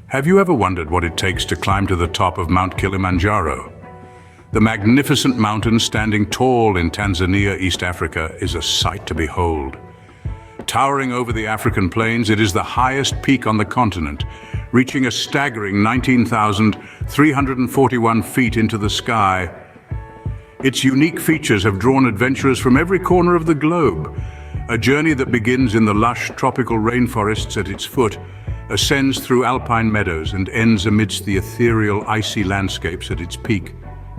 Have you ever wondered what it takes to climb to the top of Mount Kilimanjaro? The magnificent mountain standing tall in Tanzania, East Africa, is a sight to behold. Towering over the African plains, it is the highest peak on the continent, reaching a staggering 19,341 feet into the sky. Its unique features have drawn adventurers from every corner of the globe. A journey that begins in the lush tropical rainforests at its foot, ascends through alpine meadows and ends amidst the ethereal icy landscapes at its peak.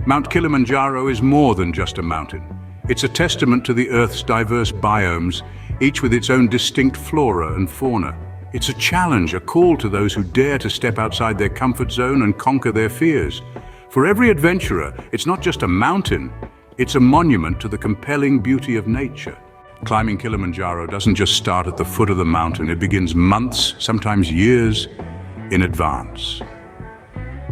Mount Kilimanjaro is more than just a mountain. It's a testament to the Earth's diverse biomes, each with its own distinct flora and fauna. It's a challenge, a call to those who dare to step outside their comfort zone and conquer their fears. For every adventurer, it's not just a mountain, it's a monument to the compelling beauty of nature. Climbing Kilimanjaro doesn't just start at the foot of the mountain, it begins months, sometimes years, in advance.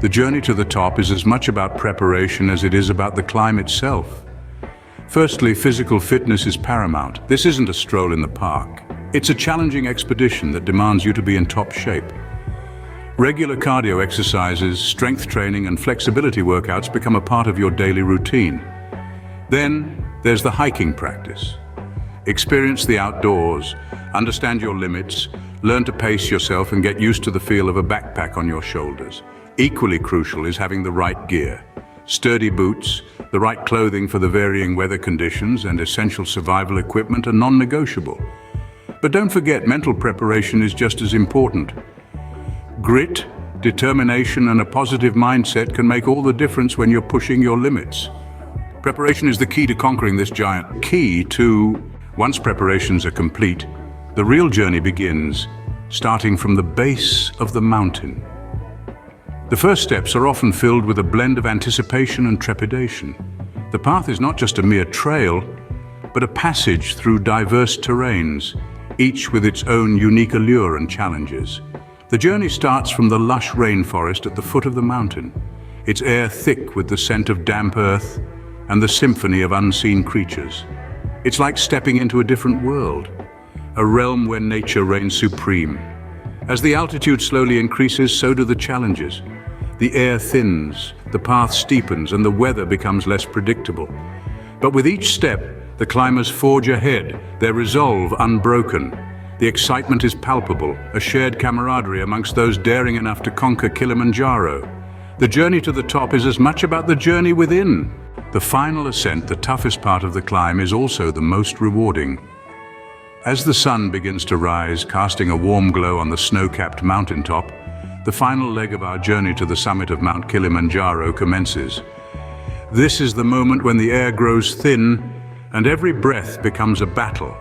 The journey to the top is as much about preparation as it is about the climb itself. Firstly, physical fitness is paramount. This isn't a stroll in the park. It's a challenging expedition that demands you to be in top shape. Regular cardio exercises, strength training, and flexibility workouts become a part of your daily routine. Then, there's the hiking practice. Experience the outdoors, understand your limits, learn to pace yourself and get used to the feel of a backpack on your shoulders. Equally crucial is having the right gear. Sturdy boots, the right clothing for the varying weather conditions, and essential survival equipment are non-negotiable. But don't forget, mental preparation is just as important. Grit, determination, and a positive mindset can make all the difference when you're pushing your limits. Preparation is the key to conquering this giant. Once preparations are complete, the real journey begins, starting from the base of the mountain. The first steps are often filled with a blend of anticipation and trepidation. The path is not just a mere trail, but a passage through diverse terrains, each with its own unique allure and challenges. The journey starts from the lush rainforest at the foot of the mountain, its air thick with the scent of damp earth and the symphony of unseen creatures. It's like stepping into a different world, a realm where nature reigns supreme. As the altitude slowly increases, so do the challenges. The air thins, the path steepens, and the weather becomes less predictable. But with each step, the climbers forge ahead, their resolve unbroken. The excitement is palpable, a shared camaraderie amongst those daring enough to conquer Kilimanjaro. The journey to the top is as much about the journey within. The final ascent, the toughest part of the climb, is also the most rewarding. As the sun begins to rise, casting a warm glow on the snow-capped mountaintop, the final leg of our journey to the summit of Mount Kilimanjaro commences. This is the moment when the air grows thin and every breath becomes a battle,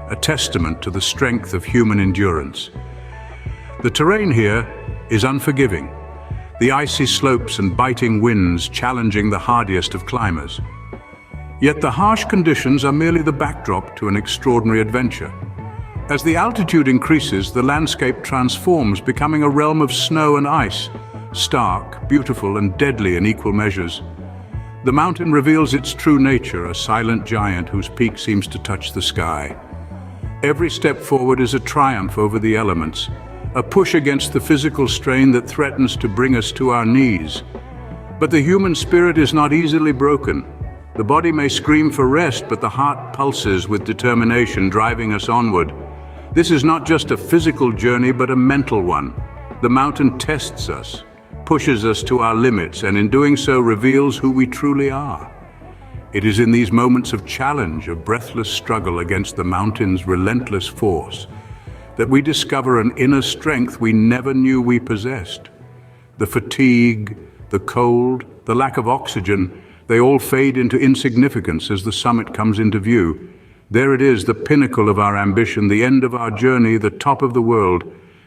a testament to the strength of human endurance. The terrain here is unforgiving. The icy slopes and biting winds challenging the hardiest of climbers. Yet the harsh conditions are merely the backdrop to an extraordinary adventure. As the altitude increases, the landscape transforms, becoming a realm of snow and ice, stark, beautiful, and deadly in equal measures. The mountain reveals its true nature, a silent giant whose peak seems to touch the sky. Every step forward is a triumph over the elements, a push against the physical strain that threatens to bring us to our knees. But the human spirit is not easily broken. The body may scream for rest, but the heart pulses with determination, driving us onward. This is not just a physical journey, but a mental one. The mountain tests us, pushes us to our limits, and in doing so reveals who we truly are. It is in these moments of challenge, of breathless struggle against the mountain's relentless force, that we discover an inner strength we never knew we possessed. The fatigue, the cold, the lack of oxygen, they all fade into insignificance as the summit comes into view. There it is, the pinnacle of our ambition, the end of our journey, the top of the world.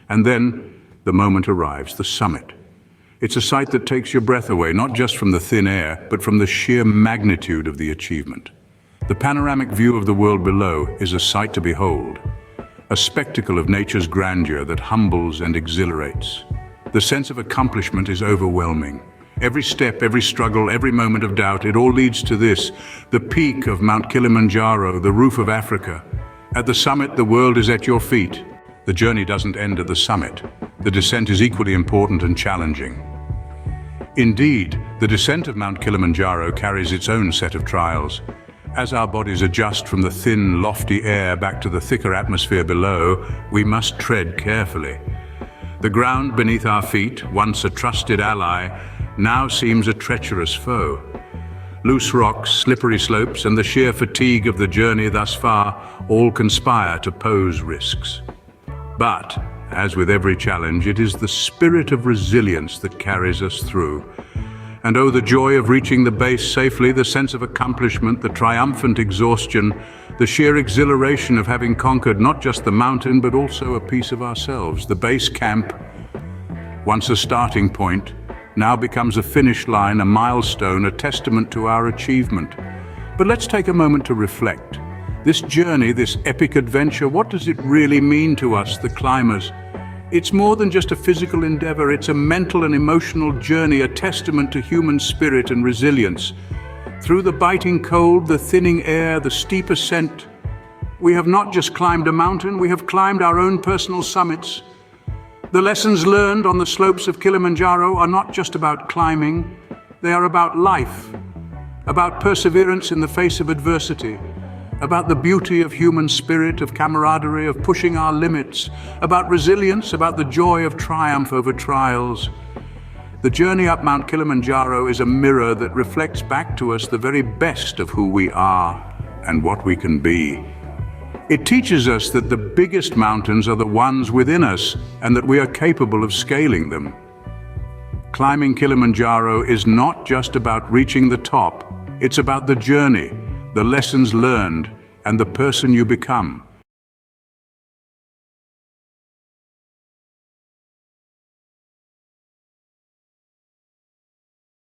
And then the moment arrives, the summit. It's a sight that takes your breath away, not just from the thin air, but from the sheer magnitude of the achievement. The panoramic view of the world below is a sight to behold, a spectacle of nature's grandeur that humbles and exhilarates. The sense of accomplishment is overwhelming. Every step, every struggle, every moment of doubt, it all leads to this, the peak of Mount Kilimanjaro, the roof of Africa. At the summit, the world is at your feet. The journey doesn't end at the summit. the descent is equally important and challenging. Indeed, the descent of Mount Kilimanjaro carries its own set of trials. As our bodies adjust from the thin, lofty air back to the thicker atmosphere below, we must tread carefully. The ground beneath our feet, once a trusted ally, now seems a treacherous foe. Loose rocks, slippery slopes, and the sheer fatigue of the journey thus far all conspire to pose risks. But, as with every challenge, it is the spirit of resilience that carries us through. And oh, the joy of reaching the base safely, the sense of accomplishment, the triumphant exhaustion, the sheer exhilaration of having conquered not just the mountain, but also a piece of ourselves. The base camp, once a starting point, now becomes a finish line, a milestone, a testament to our achievement. But let's take a moment to reflect. This journey, this epic adventure, what does it really mean to us, the climbers? It's more than just a physical endeavor, it's a mental and emotional journey, a testament to human spirit and resilience. Through the biting cold, the thinning air, the steep ascent, we have not just climbed a mountain, we have climbed our own personal summits. The lessons learned on the slopes of Kilimanjaro are not just about climbing, they are about life, about perseverance in the face of adversity, about the beauty of human spirit, of camaraderie, of pushing our limits, about resilience, about the joy of triumph over trials. The journey up Mount Kilimanjaro is a mirror that reflects back to us the very best of who we are and what we can be. It teaches us that the biggest mountains are the ones within us and that we are capable of scaling them. Climbing Kilimanjaro is not just about reaching the top, it's about the journey, the lessons learned, and the person you become.